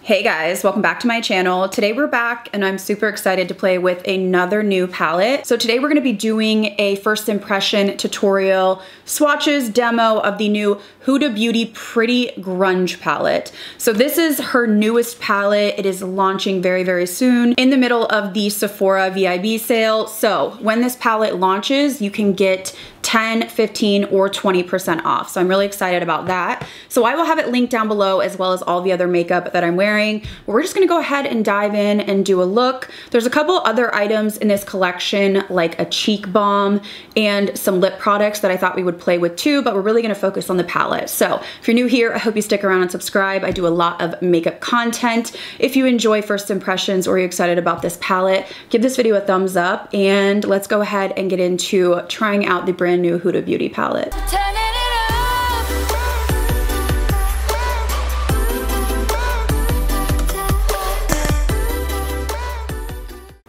Hey guys, welcome back to my channel. Today we're back and I'm super excited to play with another new palette. So today we're gonna be doing a first impression tutorial swatches demo of the new Huda Beauty Pretty Grunge palette. So this is her newest palette. It is launching very, very soon in the middle of the Sephora VIB sale. So when this palette launches, you can get 10, 15, or 20% off. So I'm really excited about that. So I will have it linked down below as well as all the other makeup that I'm wearing. We're just gonna go ahead and dive in and do a look. There's a couple other items in this collection like a cheek balm and some lip products that I thought we would play with too, but we're really gonna focus on the palette. So if you're new here, I hope you stick around and subscribe. I do a lot of makeup content. If you enjoy first impressions or you're excited about this palette, give this video a thumbs up and let's go ahead and get into trying out the brand new Huda Beauty palette.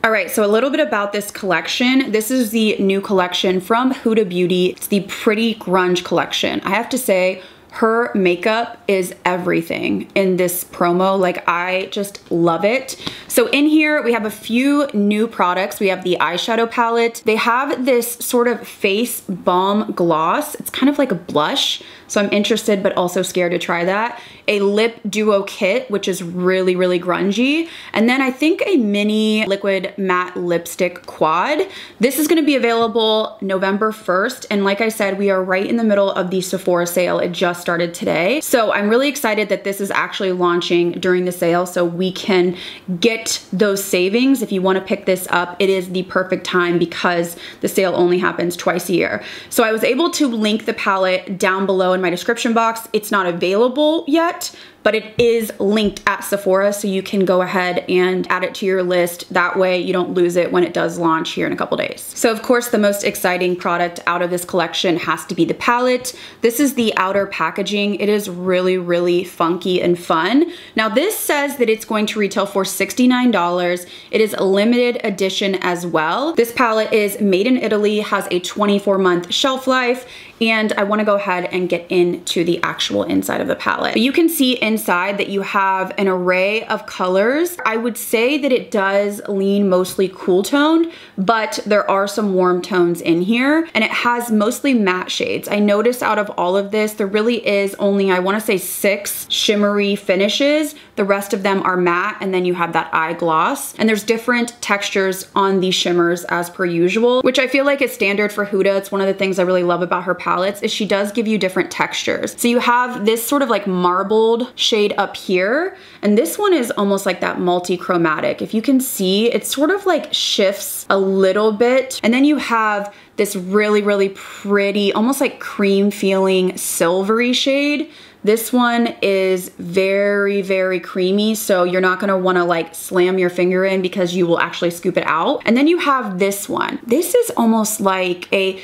All right, so a little bit about this collection. This is the new collection from Huda Beauty. It's the Pretty Grunge collection. I have to say, her makeup is everything in this promo. Like, I just love it. So in here, we have a few new products. We have the eyeshadow palette. They have this sort of face balm gloss. It's kind of like a blush. So I'm interested, but also scared to try that. A lip duo kit, which is really, really grungy. And then I think a mini liquid matte lipstick quad. This is gonna be available November 1st. And like I said, we are right in the middle of the Sephora sale. It just started today. So I'm really excited that this is actually launching during the sale so we can get those savings. If you wanna pick this up, it is the perfect time because the sale only happens twice a year. So I was able to link the palette down below in my description box. It's not available yet, but it is linked at Sephora, so you can go ahead and add it to your list. That way you don't lose it when it does launch here in a couple days. So of course, the most exciting product out of this collection has to be the palette. This is the outer packaging. It is really, really funky and fun. Now this says that it's going to retail for $69. It is a limited edition as well. This palette is made in Italy, has a 24-month shelf life, and I wanna go ahead and get into the actual inside of the palette. But you can see inside that you have an array of colors. I would say that it does lean mostly cool toned, but there are some warm tones in here, and it has mostly matte shades. I noticed out of all of this, there really is only, I wanna say 6 shimmery finishes. The rest of them are matte, and then you have that eye gloss. And there's different textures on these shimmers as per usual, which I feel like is standard for Huda. It's one of the things I really love about her palettes is she does give you different textures. So you have this sort of like marbled shade up here, and this one is almost like that multi-chromatic. If you can see, it sort of like shifts a little bit, and then you have this really, really pretty, almost like cream feeling silvery shade. This one is very, very creamy, so you're not gonna wanna like slam your finger in because you will actually scoop it out. And then you have this one. This is almost like a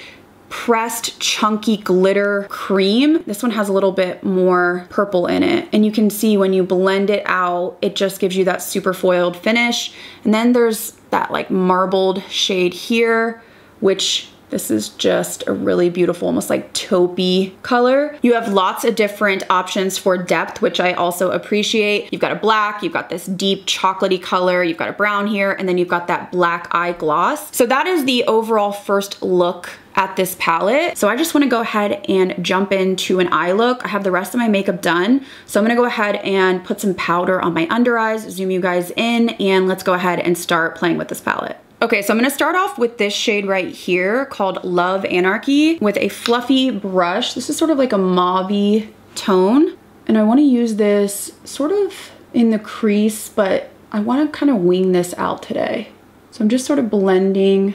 pressed chunky glitter cream. This one has a little bit more purple in it, and you can see when you blend it out, it just gives you that super foiled finish. And then there's that like marbled shade here, which this is just a really beautiful, almost like taupey color. You have lots of different options for depth, which I also appreciate. You've got a black, you've got this deep chocolatey color, you've got a brown here, and then you've got that black eye gloss. So that is the overall first look at this palette. So I just wanna go ahead and jump into an eye look. I have the rest of my makeup done. So I'm gonna go ahead and put some powder on my under eyes, zoom you guys in, and let's go ahead and start playing with this palette. Okay, so I'm gonna start off with this shade right here called Love Anarchy with a fluffy brush. This is sort of like a mauve-y tone. And I wanna use this sort of in the crease, but I wanna kind of wing this out today. So I'm just sort of blending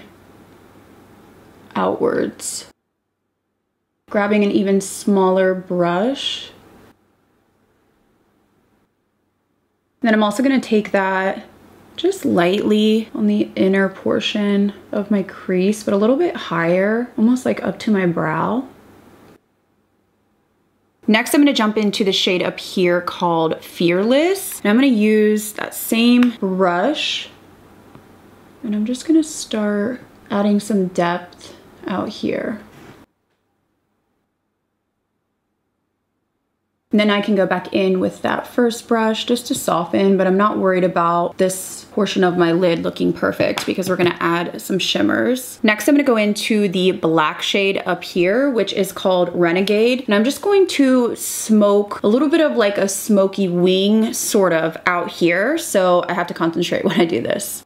outwards. Grabbing an even smaller brush. Then I'm also gonna take that just lightly on the inner portion of my crease, but a little bit higher, almost like up to my brow. Next, I'm gonna jump into the shade up here called Fearless. And I'm gonna use that same brush, and I'm just gonna start adding some depth out here. And then I can go back in with that first brush just to soften, but I'm not worried about this portion of my lid looking perfect because we're gonna add some shimmers. Next, I'm gonna go into the black shade up here, which is called Renegade. And I'm just going to smoke a little bit of like a smoky wing sort of out here. So I have to concentrate when I do this.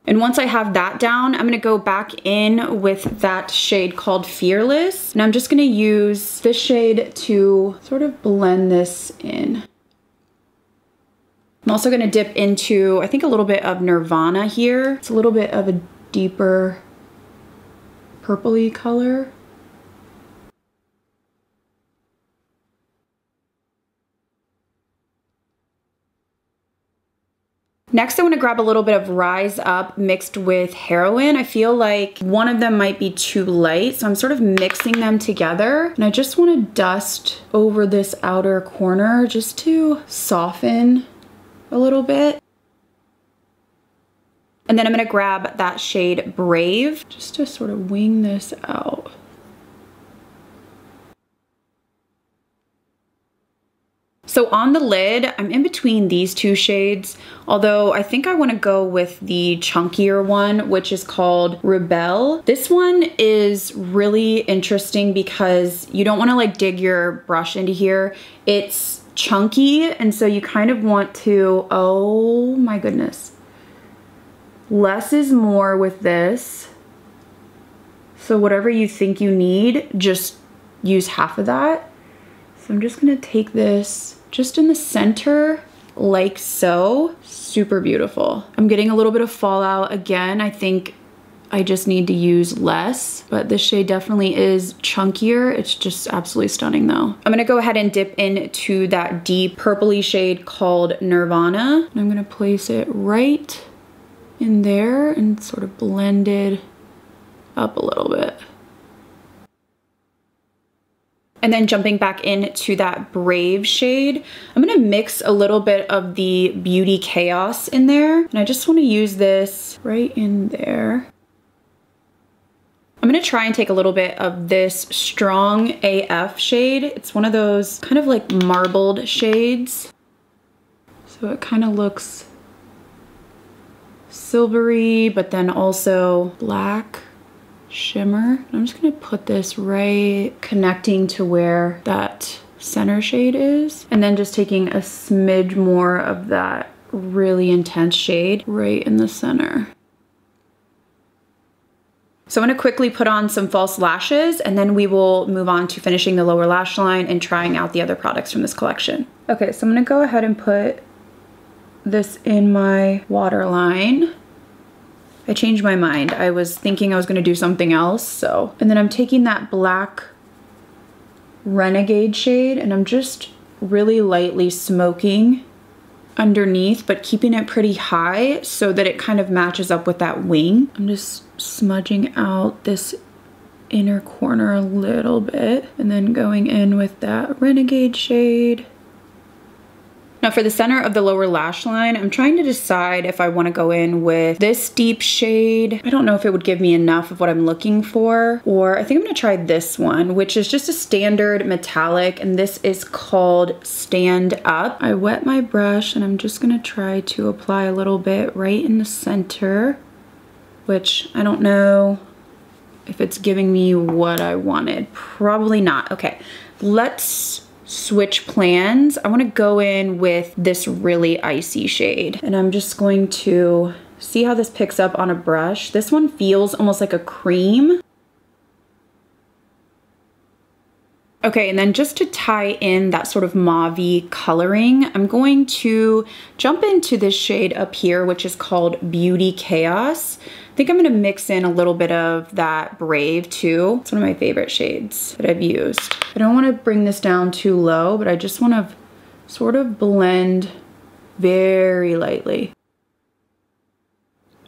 And once I have that down, I'm gonna go back in with that shade called Fearless. And I'm just gonna use this shade to sort of blend this in. I'm also gonna dip into, I think, a little bit of Nirvana here. It's a little bit of a deeper purpley color. Next, I want to grab a little bit of Rise Up mixed with Heroin. I feel like one of them might be too light, so I'm sort of mixing them together. And I just want to dust over this outer corner just to soften a little bit. And then I'm going to grab that shade Brave just to sort of wing this out. So on the lid, I'm in between these two shades, although I think I want to go with the chunkier one, which is called Rebel. This one is really interesting because you don't want to like dig your brush into here. It's chunky, and so you kind of want to, oh my goodness. Less is more with this. So whatever you think you need, just use half of that. So I'm just gonna take this just in the center like so. Super beautiful. I'm getting a little bit of fallout again. I think I just need to use less, but this shade definitely is chunkier. It's just absolutely stunning though. I'm gonna go ahead and dip into that deep purpley shade called Nirvana. And I'm gonna place it right in there and sort of blend it up a little bit. And then jumping back into that Brave shade, I'm gonna mix a little bit of the Beauty Chaos in there. And I just wanna use this right in there. I'm gonna try and take a little bit of this Strong AF shade. It's one of those kind of like marbled shades. So it kind of looks silvery, but then also black shimmer. I'm just gonna put this right connecting to where that center shade is, and then just taking a smidge more of that really intense shade right in the center. So I'm gonna quickly put on some false lashes, and then we will move on to finishing the lower lash line and trying out the other products from this collection. Okay, so I'm gonna go ahead and put this in my waterline. I changed my mind. I was thinking I was gonna do something else, so. And then I'm taking that black Renegade shade and I'm just really lightly smoking underneath, but keeping it pretty high so that it kind of matches up with that wing. I'm just smudging out this inner corner a little bit and then going in with that Renegade shade. Now for the center of the lower lash line, I'm trying to decide if I want to go in with this deep shade. I don't know if it would give me enough of what I'm looking for, or I think I'm going to try this one, which is just a standard metallic, and this is called Stand Up. I wet my brush and I'm just going to try to apply a little bit right in the center, which I don't know if it's giving me what I wanted. Probably not. Okay, let's switch plans. I want to go in with this really icy shade, and I'm just going to see how this picks up on a brush. This one feels almost like a cream. Okay, and then just to tie in that sort of mauve-y coloring, I'm going to jump into this shade up here, which is called Beauty Chaos. I think I'm gonna mix in a little bit of that Brave too. It's one of my favorite shades that I've used. I don't wanna bring this down too low, but I just wanna sort of blend very lightly.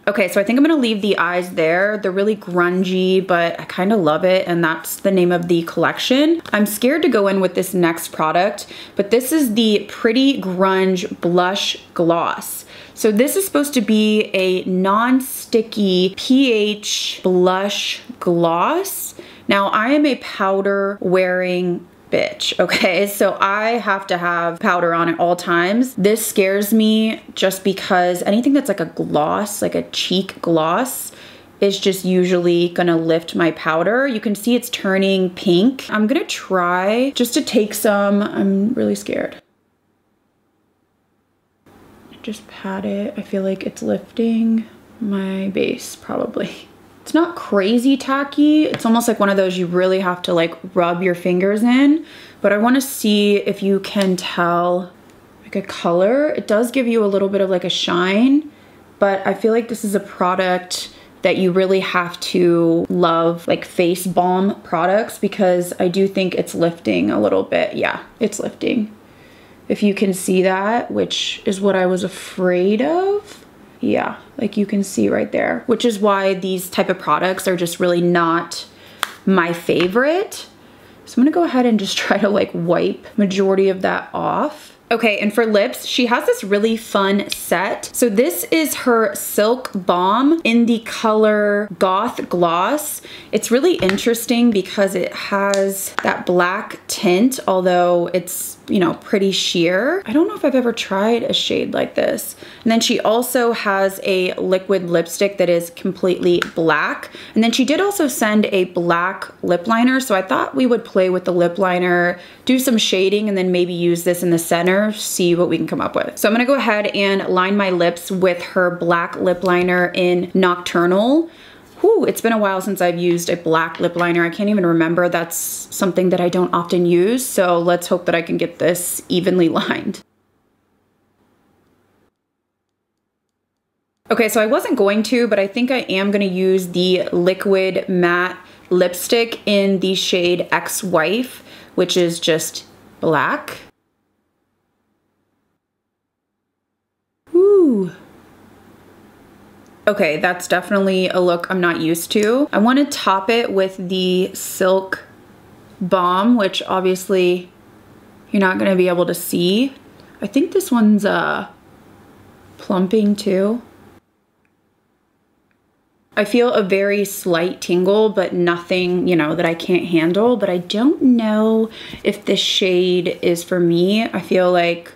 Okay, so I think I'm gonna leave the eyes there. They're really grungy, but I kind of love it, and that's the name of the collection. I'm scared to go in with this next product, but this is the Pretty Grunge Blush Gloss. So this is supposed to be a non-sticky pH blush gloss. Now, I am a powder wearing bitch, okay? So I have to have powder on at all times. This scares me just because anything that's like a gloss, like a cheek gloss, is just usually gonna lift my powder. You can see it's turning pink. I'm gonna try just to take some. I'm really scared. Just pat it. I feel like it's lifting my base probably. It's not crazy tacky. It's almost like one of those you really have to like rub your fingers in, but I wanna see if you can tell like a color. It does give you a little bit of like a shine, but I feel like this is a product that you really have to love, like face balm products, because I do think it's lifting a little bit. Yeah, it's lifting. If you can see that, which is what I was afraid of. Yeah, like you can see right there, which is why these type of products are just really not my favorite. So I'm gonna go ahead and just try to like wipe majority of that off. Okay, and for lips, she has this really fun set. So this is her Silk Balm in the color Goth Gloss. It's really interesting because it has that black tint, although it's, you know, pretty sheer. I don't know if I've ever tried a shade like this. And then she also has a liquid lipstick that is completely black. And then she did also send a black lip liner. So I thought we would play with the lip liner, do some shading, and then maybe use this in the center, see what we can come up with. So I'm gonna go ahead and line my lips with her black lip liner in Nocturnal. Whew, it's been a while since I've used a black lip liner. I can't even remember. That's something that I don't often use. So let's hope that I can get this evenly lined. Okay, so I wasn't going to, but I think I am gonna use the liquid matte lipstick in the shade Ex-Wife, which is just black. Ooh. Okay, that's definitely a look I'm not used to. I want to top it with the Silk Balm, which obviously you're not going to be able to see. I think this one's plumping too. I feel a very slight tingle, but nothing, you know, that I can't handle. But I don't know if this shade is for me. I feel like,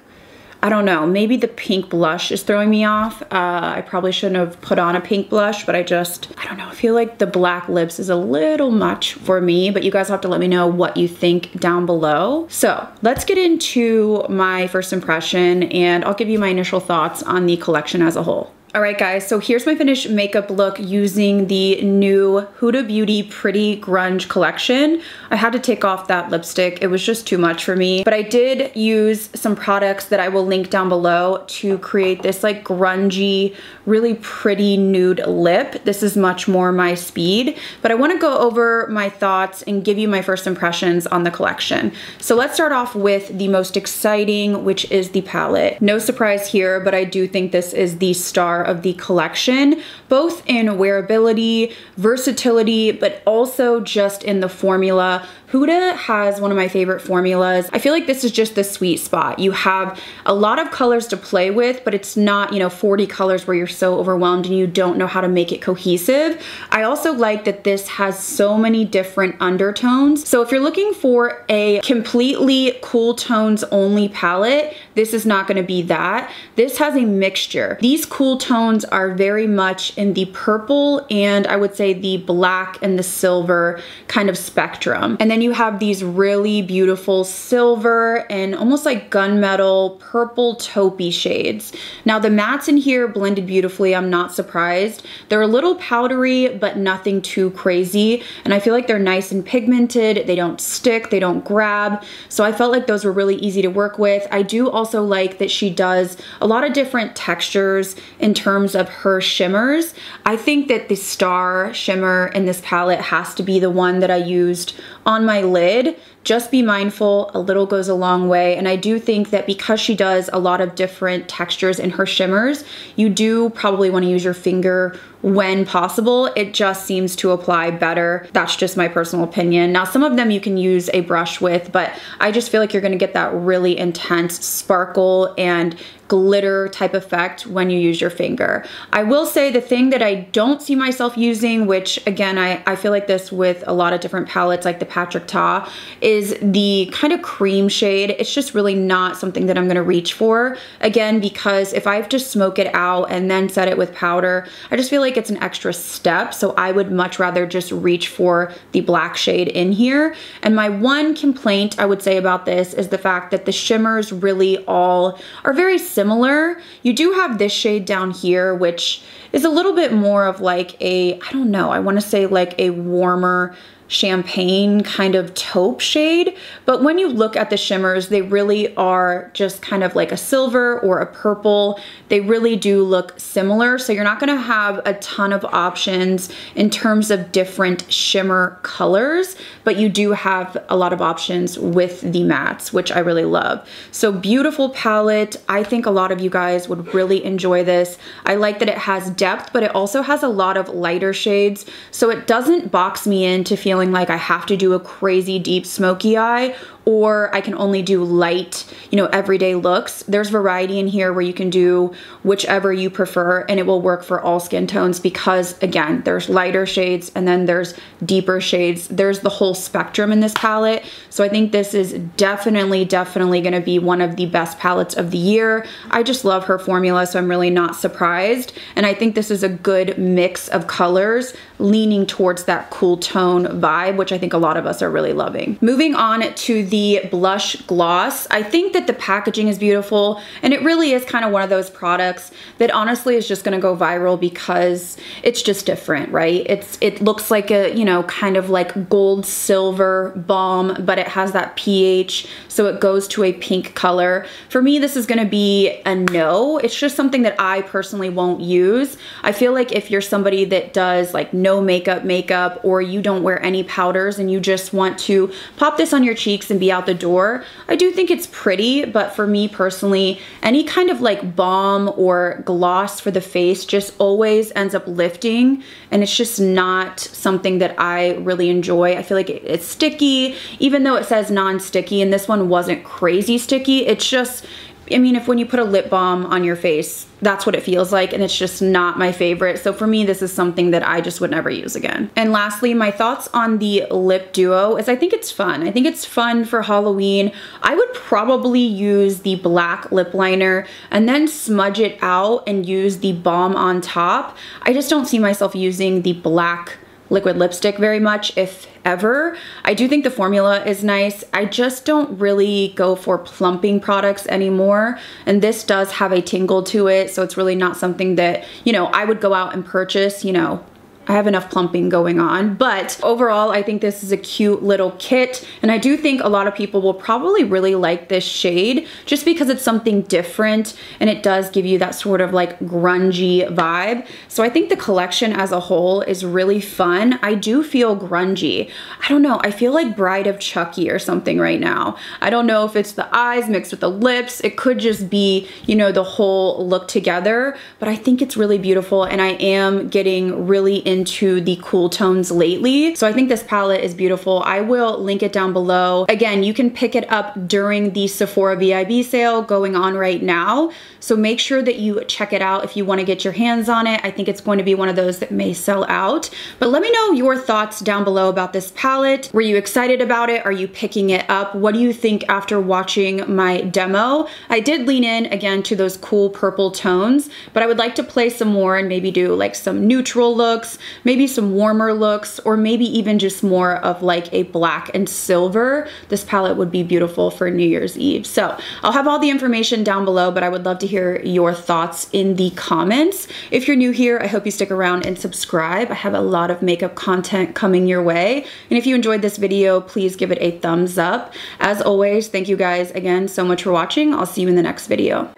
I don't know, maybe the pink blush is throwing me off. I probably shouldn't have put on a pink blush, but I don't know, I feel like the black lips is a little much for me, but you guys have to let me know what you think down below. So let's get into my first impression, and I'll give you my initial thoughts on the collection as a whole. All right, guys, so here's my finished makeup look using the new Huda Beauty Pretty Grunge collection. I had to take off that lipstick. It was just too much for me, but I did use some products that I will link down below to create this like grungy, really pretty nude lip. This is much more my speed, but I wanna go over my thoughts and give you my first impressions on the collection. So let's start off with the most exciting, which is the palette. No surprise here, but I do think this is the star of the collection, both in wearability, versatility, but also just in the formula. Huda has one of my favorite formulas. I feel like this is just the sweet spot. You have a lot of colors to play with, but it's not, you know, 40 colors where you're so overwhelmed and you don't know how to make it cohesive. I also like that this has so many different undertones. So if you're looking for a completely cool tones only palette, this is not gonna be that. This has a mixture. These cool tones are very much in the purple and I would say the black and the silver kind of spectrum. And then you have these really beautiful silver and almost like gunmetal purple taupey shades. Now the mattes in here blended beautifully. I'm not surprised. They're a little powdery, but nothing too crazy. And I feel like they're nice and pigmented. They don't stick, they don't grab. So I felt like those were really easy to work with. I do also like that she does a lot of different textures in terms of her shimmers. I think that the star shimmer in this palette has to be the one that I used on my lid, just be mindful, a little goes a long way. And I do think that because she does a lot of different textures in her shimmers, you do probably want to use your finger when possible. It just seems to apply better. That's just my personal opinion. Now, some of them you can use a brush with, but I just feel like you're gonna get that really intense sparkle and glitter type effect when you use your finger. I will say the thing that I don't see myself using, which again, I feel like this with a lot of different palettes like the Patrick Ta, is the kind of cream shade. It's just really not something that I'm gonna reach for. Again, because if I have to smoke it out and then set it with powder, I just feel like it's an extra step. So I would much rather just reach for the black shade in here. And my one complaint I would say about this is the fact that the shimmers really all are very similar. You do have this shade down here, which is a little bit more of like a, I don't know, I want to say like a warmer champagne kind of taupe shade. But when you look at the shimmers, they really are just kind of like a silver or a purple. They really do look similar. So you're not gonna have a ton of options in terms of different shimmer colors, but you do have a lot of options with the mattes, which I really love. So beautiful palette. I think a lot of you guys would really enjoy this. I like that it has depth, but it also has a lot of lighter shades. So it doesn't box me into feeling like I have to do a crazy deep smoky eye, or I can only do light, you know, everyday looks. There's variety in here where you can do whichever you prefer, and it will work for all skin tones because, again, there's lighter shades and then there's deeper shades. There's the whole spectrum in this palette. So I think this is definitely gonna be one of the best palettes of the year. I just love her formula, so I'm really not surprised. And I think this is a good mix of colors leaning towards that cool tone vibe, which I think a lot of us are really loving. Moving on to the blush gloss. I think that the packaging is beautiful, and it really is kind of one of those products that honestly is just gonna go viral because it's just different, right? It looks like a, you know, kind of like gold silver balm, but it has that pH, so it goes to a pink color. For me, this is gonna be a no. It's just something that I personally won't use. I feel like if you're somebody that does like no makeup, or you don't wear any powders and you just want to pop this on your cheeks and be out the door, I do think it's pretty, but for me personally, any kind of like balm or gloss for the face just always ends up lifting, and it's just not something that I really enjoy. I feel like it's sticky, even though it says non-sticky, and this one wasn't crazy sticky. It's just, I mean, if when you put a lip balm on your face, that's what it feels like, and it's just not my favorite. So for me, this is something that I just would never use again. And lastly, my thoughts on the lip duo is I think it's fun. I think it's fun for Halloween. I would probably use the black lip liner and then smudge it out and use the balm on top. I just don't see myself using the black liquid lipstick very much, if ever. I do think the formula is nice. I just don't really go for plumping products anymore, and this does have a tingle to it, so it's really not something that, you know, I would go out and purchase. You know, I have enough plumping going on, but overall, I think this is a cute little kit, and I do think a lot of people will probably really like this shade just because it's something different, and it does give you that sort of like grungy vibe. So I think the collection as a whole is really fun. I do feel grungy. I don't know, I feel like Bride of Chucky or something right now. I don't know if it's the eyes mixed with the lips. It could just be, you know, the whole look together, but I think it's really beautiful, and I am getting really into the cool tones lately. So I think this palette is beautiful. I will link it down below. Again, you can pick it up during the Sephora VIB sale going on right now. So make sure that you check it out if you want to get your hands on it. I think it's going to be one of those that may sell out. But let me know your thoughts down below about this palette. Were you excited about it? Are you picking it up? What do you think after watching my demo? I did lean in again to those cool purple tones, but I would like to play some more and maybe do like some neutral looks, maybe some warmer looks, or maybe even just more of like a black and silver. This palette would be beautiful for New Year's Eve. So I'll have all the information down below, but I would love to hear your thoughts in the comments. If you're new here, I hope you stick around and subscribe. I have a lot of makeup content coming your way. And if you enjoyed this video, please give it a thumbs up. As always, thank you guys again so much for watching. I'll see you in the next video.